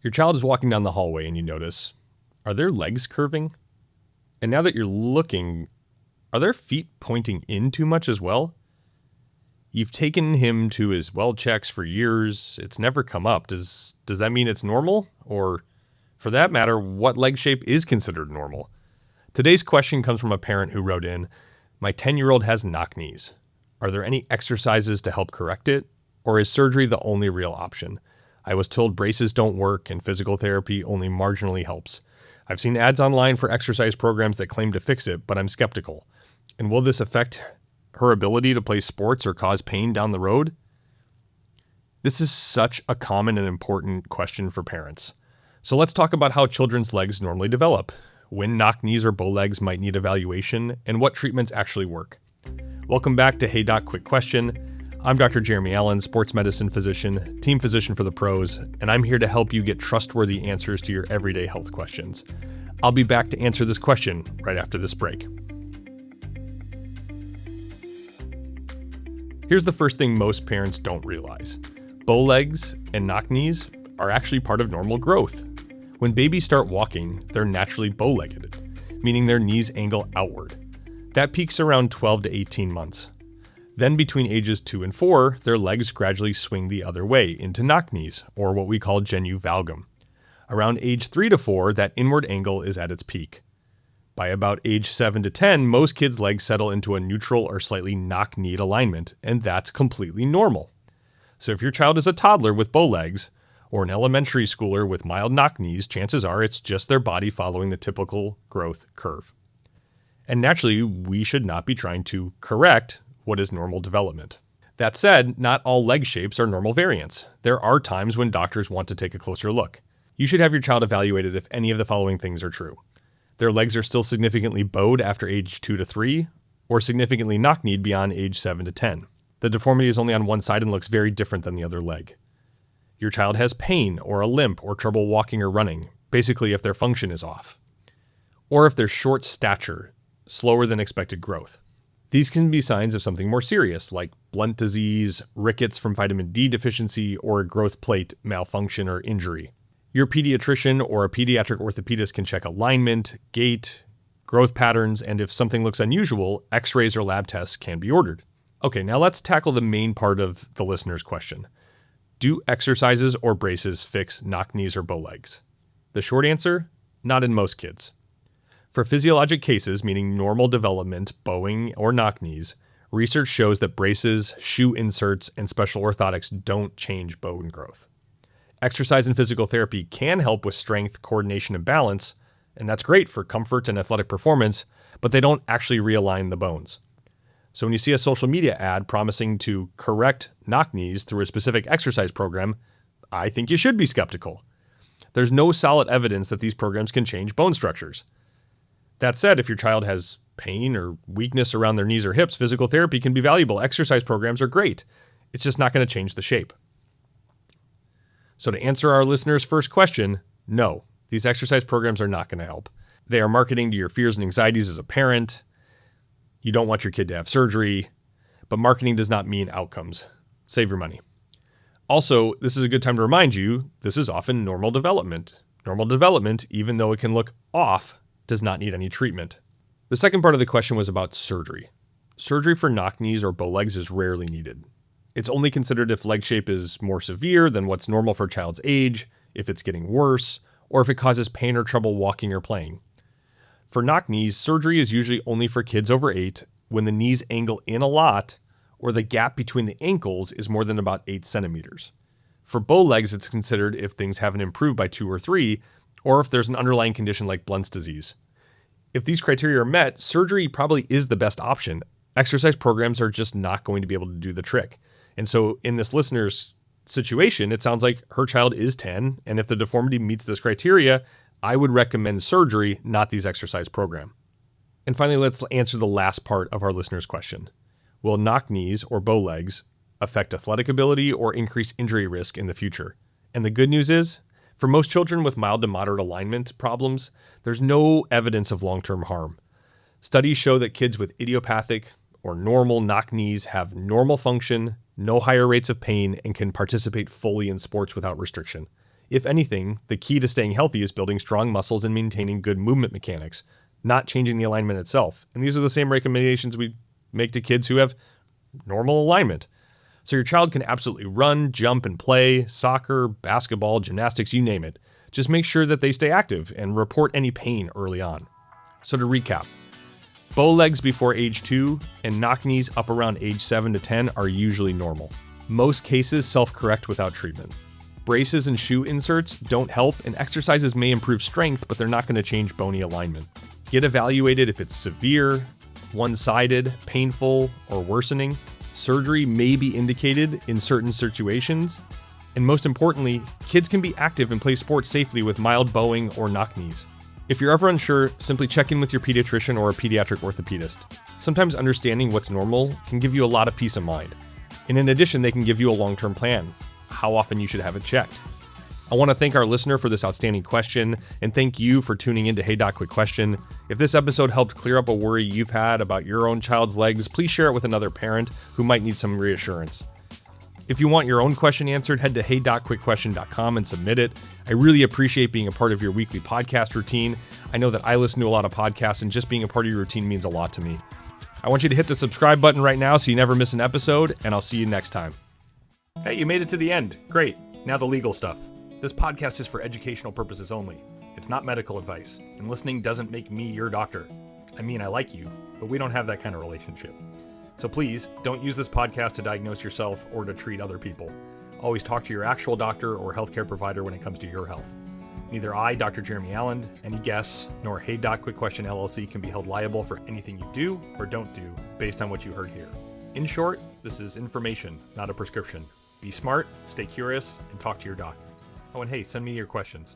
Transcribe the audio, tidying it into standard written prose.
Your child is walking down the hallway and you notice, are their legs curving? And now that you're looking, are their feet pointing in too much as well? You've taken him to his well checks for years. It's never come up. Does that mean it's normal? Or, for that matter, what leg shape is considered normal? Today's question comes from a parent who wrote in, "My 10-year-old has knock knees. Are there any exercises to help correct it? Or is surgery the only real option? I was told braces don't work and physical therapy only marginally helps. I've seen ads online for exercise programs that claim to fix it, but I'm skeptical. And will this affect her ability to play sports or cause pain down the road?" This is such a common and important question for parents. So let's talk about how children's legs normally develop, when knock knees or bow legs might need evaluation, and what treatments actually work. Welcome back to Hey Doc Quick Question. I'm Dr. Jeremy Alland, sports medicine physician, team physician for the pros, and I'm here to help you get trustworthy answers to your everyday health questions. I'll be back to answer this question right after this break. Here's the first thing most parents don't realize. Bow legs and knock knees are actually part of normal growth. When babies start walking, they're naturally bow-legged, meaning their knees angle outward. That peaks around 12 to 18 months. Then between ages 2 and 4, their legs gradually swing the other way into knock knees, or what we call genu valgum. Around age 3 to 4, that inward angle is at its peak. By about age 7 to 10, most kids' legs settle into a neutral or slightly knock-kneed alignment, and that's completely normal. So if your child is a toddler with bow legs, or an elementary schooler with mild knock knees, chances are it's just their body following the typical growth curve. And naturally, we should not be trying to correct what is normal development. That said, not all leg shapes are normal variants. There are times when doctors want to take a closer look. You should have your child evaluated if any of the following things are true. Their legs are still significantly bowed after age 2 to 3, or significantly knock-kneed beyond age 7 to 10. The deformity is only on one side and looks very different than the other leg. Your child has pain or a limp or trouble walking or running, basically if their function is off. Or if they're short stature, slower than expected growth. These can be signs of something more serious, like blunt disease, rickets from vitamin D deficiency, or a growth plate malfunction or injury. Your pediatrician or a pediatric orthopedist can check alignment, gait, growth patterns, and if something looks unusual, x-rays or lab tests can be ordered. Okay, now let's tackle the main part of the listener's question. Do exercises or braces fix knock knees or bow legs? The short answer, not in most kids. For physiologic cases, meaning normal development, bowing, or knock knees, research shows that braces, shoe inserts, and special orthotics don't change bone growth. Exercise and physical therapy can help with strength, coordination, and balance, and that's great for comfort and athletic performance, but they don't actually realign the bones. So when you see a social media ad promising to correct knock knees through a specific exercise program, I think you should be skeptical. There's no solid evidence that these programs can change bone structures. That said, if your child has pain or weakness around their knees or hips, physical therapy can be valuable. Exercise programs are great. It's just not going to change the shape. So to answer our listener's first question, no, these exercise programs are not going to help. They are marketing to your fears and anxieties as a parent. You don't want your kid to have surgery, but marketing does not mean outcomes. Save your money. Also, this is a good time to remind you, this is often normal development. Normal development, even though it can look off, does not need any treatment. The second part of the question was about surgery. Surgery for knock knees or bow legs is rarely needed. It's only considered if leg shape is more severe than what's normal for a child's age, if it's getting worse, or if it causes pain or trouble walking or playing. For knock knees, surgery is usually only for kids over 8 when the knees angle in a lot or the gap between the ankles is more than about 8 centimeters. For bow legs, it's considered if things haven't improved by 2 or 3, or if there's an underlying condition like Blount's disease. If these criteria are met, surgery probably is the best option. Exercise programs are just not going to be able to do the trick. And so in this listener's situation, it sounds like her child is 10, and if the deformity meets this criteria, I would recommend surgery, not these exercise program. And finally, let's answer the last part of our listener's question. Will knock knees or bow legs affect athletic ability or increase injury risk in the future? And the good news is, for most children with mild to moderate alignment problems, there's no evidence of long-term harm. Studies show that kids with idiopathic or normal knock knees have normal function, no higher rates of pain, and can participate fully in sports without restriction. If anything, the key to staying healthy is building strong muscles and maintaining good movement mechanics, not changing the alignment itself. And these are the same recommendations we make to kids who have normal alignment. So your child can absolutely run, jump, and play, soccer, basketball, gymnastics, you name it. Just make sure that they stay active and report any pain early on. So to recap, bow legs before age 2 and knock knees up around age 7 to 10 are usually normal. Most cases self-correct without treatment. Braces and shoe inserts don't help, and exercises may improve strength, but they're not going to change bony alignment. Get evaluated if it's severe, one-sided, painful, or worsening. Surgery may be indicated in certain situations. And most importantly, kids can be active and play sports safely with mild bowing or knock knees. If you're ever unsure, simply check in with your pediatrician or a pediatric orthopedist. Sometimes understanding what's normal can give you a lot of peace of mind. And in addition, they can give you a long-term plan, how often you should have it checked. I want to thank our listener for this outstanding question, and thank you for tuning in to Hey Doc Quick Question. If this episode helped clear up a worry you've had about your own child's legs, please share it with another parent who might need some reassurance. If you want your own question answered, head to heydocquickquestion.com and submit it. I really appreciate being a part of your weekly podcast routine. I know that I listen to a lot of podcasts, and just being a part of your routine means a lot to me. I want you to hit the subscribe button right now so you never miss an episode, and I'll see you next time. Hey, you made it to the end. Great. Now the legal stuff. This podcast is for educational purposes only. It's not medical advice, and listening doesn't make me your doctor. I mean, I like you, but we don't have that kind of relationship. So please, don't use this podcast to diagnose yourself or to treat other people. Always talk to your actual doctor or healthcare provider when it comes to your health. Neither I, Dr. Jeremy Alland, any guests, nor Hey Doc Quick Question LLC can be held liable for anything you do or don't do based on what you heard here. In short, this is information, not a prescription. Be smart, stay curious, and talk to your doc. Oh, and hey, send me your questions.